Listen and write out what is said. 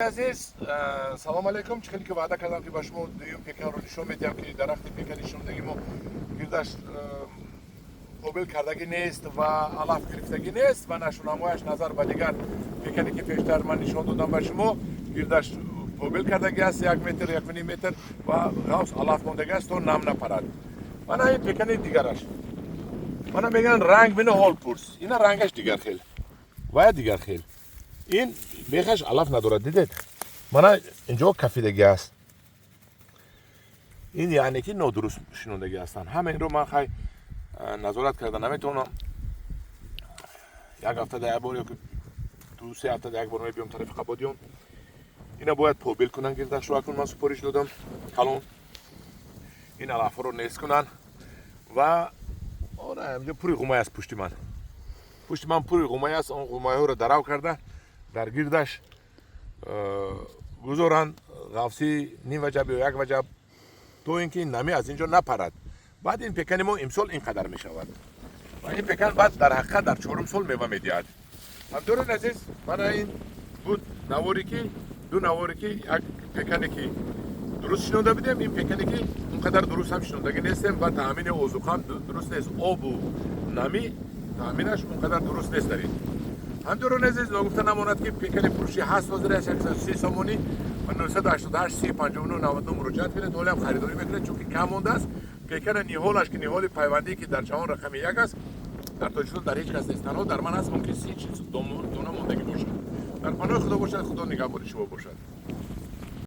عزیز سلام علیکم. چخیلی که وعده کردم که با شما دویم پیکن رو نشون میدم که درخت پیکن نشوندگی ما گردش قابل کردگی نیست و علف گرفتگی نیست و نشونامایش نظر به دیگر پیکنی که پیشتر من نشون دادم به شما گردش قابل کردگی است 1 متر 1.5 متر و غوث علف ماندگی است و نم نپرد. من این پیکن دیگرش من میگن رنگ بینه هول پورس اینا رنگش دیگر خیل و دیگر خیل این بیخش علف ندارد. دیدید من اینجا کفیدگی است این یعنی که نادرست شنوندگی هستن. همه این رو من خیلی نظارت کردن. نمیتونم یک هفته در یک بار یا که 2-3 هفته در یک بار بیام طرف قبادیون اینا باید پوبیل کنن گردش رو اکنون من سپارش دادم کلون این علف رو نیست کنن و آره اینجا پوری غمای است. پشت من پوری غمای است. اون غمای ها رو دراو کرده در گردش گذارن غوثی نیم وجب یا 1 وجب تو اینکه این نمی از اینجا نپرد. بعد این پیکن ما امسال اینقدر می شود و این پیکن بعد در حقیقت در 4 سال میوه میدهد. همچنین عزیز من این بود نواری که دو نواری که یک پیکنی که درست شنونده بدیم این پیکنی که اونقدر درست هم شنوندگی نیستیم و تامین اوزوق هم درست نیست. آب و نمی تامینش اونقدر درست نیست دارید. همچنین عزیز نگفته نماند که پیکن فروشی هست وزیر از 130 سامانی و 988 30 59 99 مراجعت کنید. حالا هم خریداری بکنید چون که کم مونده است. پیکن نیهولش که نیهول پیوندی که در جهان رقم 1 است در تاجیکستان در هیچ کس نیست. تنها در من هست ممکن 30 چیز دونه ماندگی باشد. در پناه خدا باشد. خدا نگهبان شما باشد.